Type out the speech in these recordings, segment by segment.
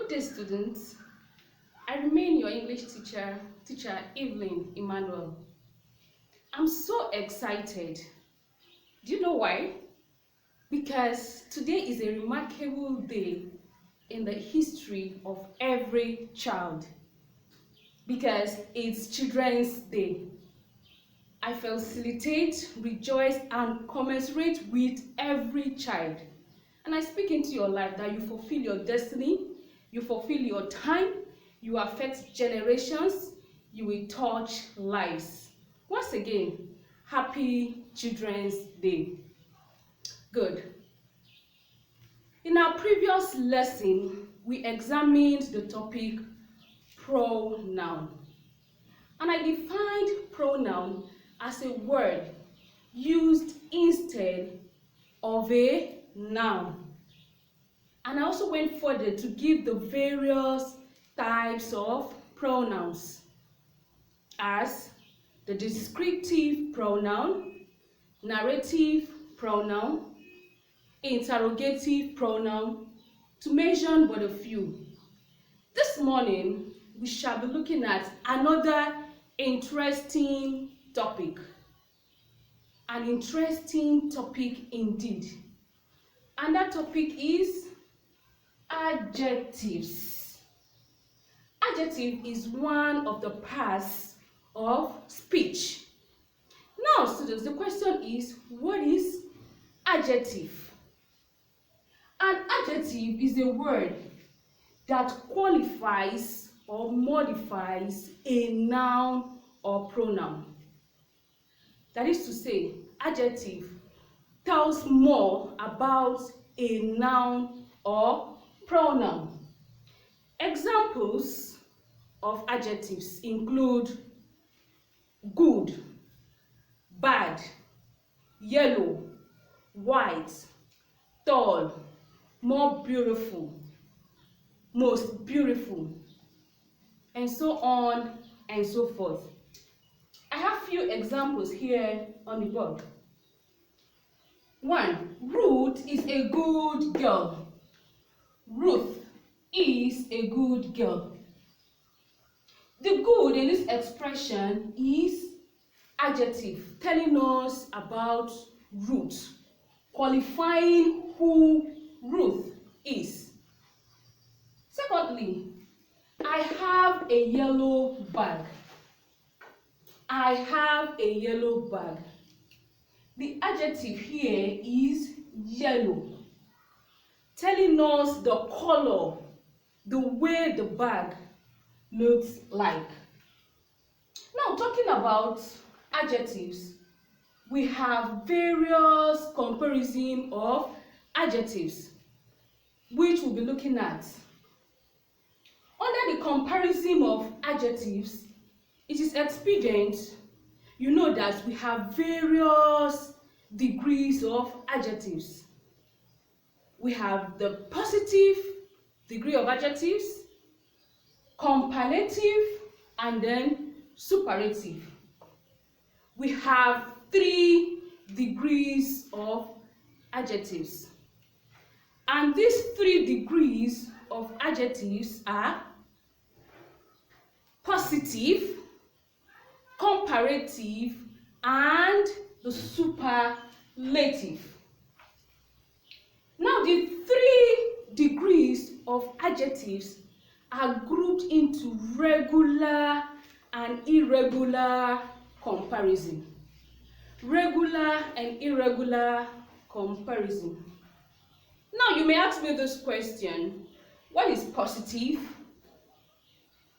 Good day, students. I remain your English teacher Evelyn, Emmanuel. I'm so excited. Do you know why? Because today is a remarkable day in the history of every child. Because it's Children's Day. I facilitate, rejoice, and commiserate with every child. And I speak into your life that you fulfill your destiny, you fulfill your time, you affect generations, you will touch lives. Once again, happy Children's Day. Good. In our previous lesson, we examined the topic pronoun. And I defined pronoun as a word used instead of a noun. And I also went further to give the various types of pronouns as the descriptive pronoun, narrative pronoun, interrogative pronoun, to mention but a few. This morning, we shall be looking at another interesting topic. An interesting topic indeed. And that topic is adjectives. Adjective is one of the parts of speech. Now, students, the question is, what is adjective? An adjective is a word that qualifies or modifies a noun or pronoun. That is to say, adjective tells more about a noun or pronoun. Examples of adjectives include good, bad, yellow, white, tall, more beautiful, most beautiful, and so on and so forth. I have few examples here on the board. 1. Ruth is a good girl. Ruth is a good girl. The good in this expression is adjective, telling us about Ruth, qualifying who Ruth is. Secondly, I have a yellow bag. I have a yellow bag. The adjective here is yellow, telling us the color, the way the bag looks like. Now, talking about adjectives, we have various comparison of adjectives, which we'll be looking at. Under the comparison of adjectives, it is expedient, you know, that we have various degrees of adjectives. We have the positive degree of adjectives, comparative, and then superlative. We have 3 degrees of adjectives. And these 3 degrees of adjectives are positive, comparative, and the superlative. Now, the 3 degrees of adjectives are grouped into regular and irregular comparison. Regular and irregular comparison. Now, you may ask me this question: what is positive,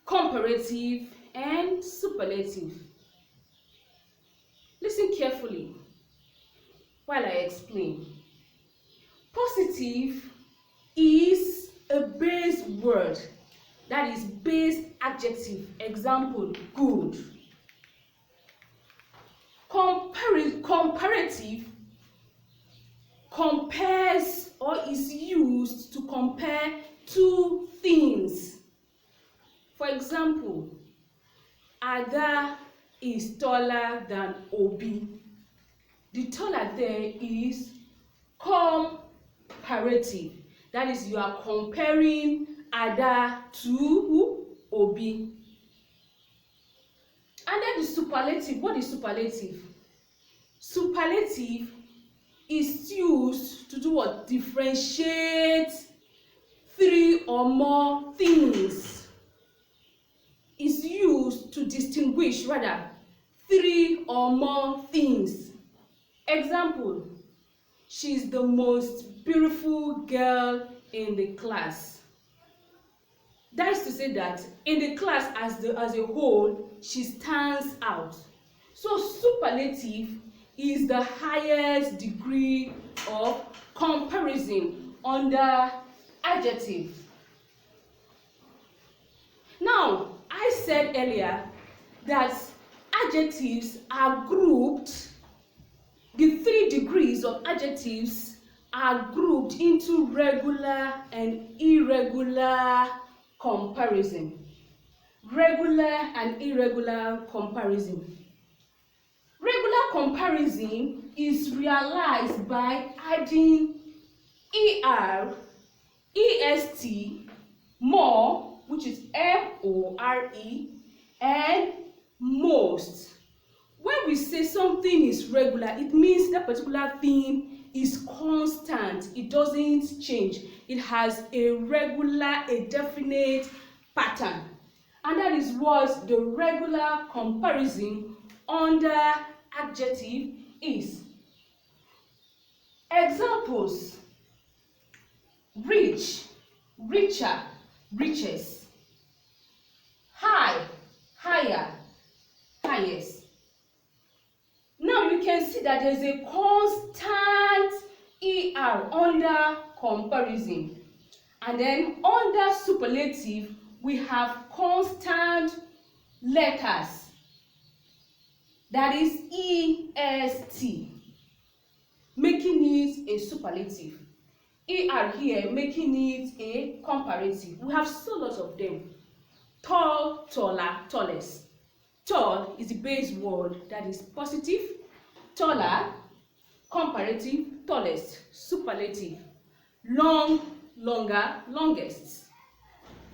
comparative, and superlative? Listen carefully while I explain. Positive is a base word, that is base adjective. Example, good. Comparative compares or is used to compare 2 things. For example, Ada is taller than Obi. The taller there is comparative. That is, you are comparing Ada to Obi. And then the superlative. What is superlative? Superlative is used to do what? Differentiate three or more things. Is used to distinguish rather three or more things. Example, she's the most beautiful girl in the class. That is to say that in the class as a whole, she stands out. So superlative is the highest degree of comparison under adjective. Now, I said earlier that adjectives are grouped, the 3 degrees of adjectives are grouped into regular and irregular comparison. Regular and irregular comparison. Regular comparison is realized by adding er, est, more, which is more, and most. When we say something is regular, it means that particular thing is constant. It doesn't change. It has a definite pattern. And that is what the regular comparison under adjective is. Examples: rich, richer, richest; high, higher, highest. Now you can see that there is a constant er under comparison, and then under superlative we have constant letters, that is est, making it a superlative. Er here making it a comparative. We have so lots of them. Tall, taller, tallest. Tall is the base word, that is positive. Taller, comparative. Tallest, superlative. Long, longer, longest.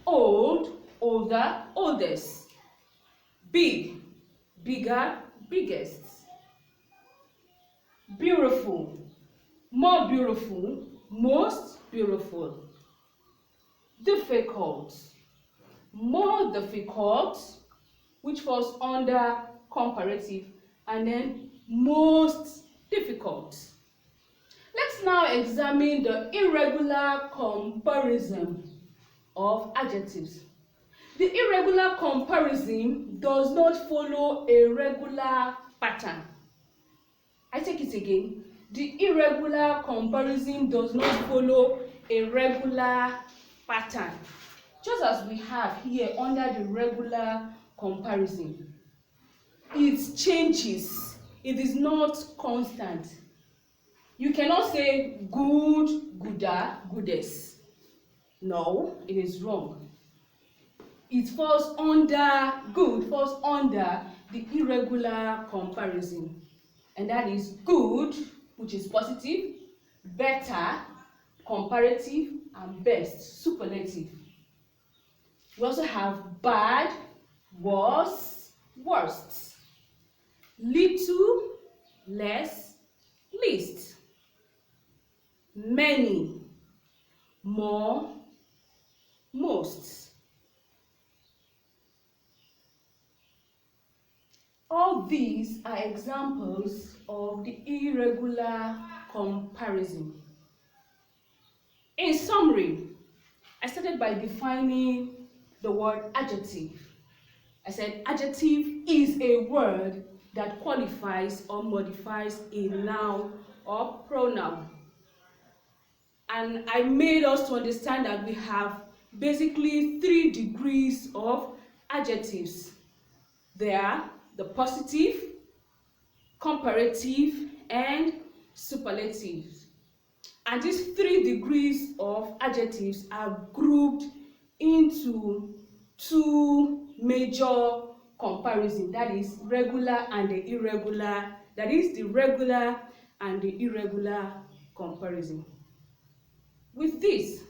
Old, older, oldest. Big, bigger, biggest. Beautiful, more beautiful, most beautiful. Difficult, more difficult, which falls under comparative, and then most difficult. Let's now examine the irregular comparison of adjectives. The irregular comparison does not follow a regular pattern. I take it again. The irregular comparison does not follow a regular pattern, just as we have here under the regular comparison. It changes. It is not constant. You cannot say good, gooder, goodest. No, it is wrong. It falls under, good falls under the irregular comparison, and that is good, which is positive, better, comparative, and best, superlative. We also have bad, worse, worst, little, less, least, many, more, most. All these are examples of the irregular comparison. In summary, I started by defining the word adjective. I said adjective is a word that qualifies or modifies a noun or pronoun. And I made us to understand that we have basically 3 degrees of adjectives. They are the positive, comparative, and superlatives. And these 3 degrees of adjectives are grouped into 2 major comparisons, that is regular and the irregular, that is the regular and the irregular comparison. With this,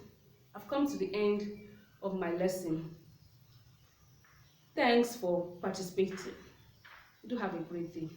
I've come to the end of my lesson. Thanks for participating. Do have a great day.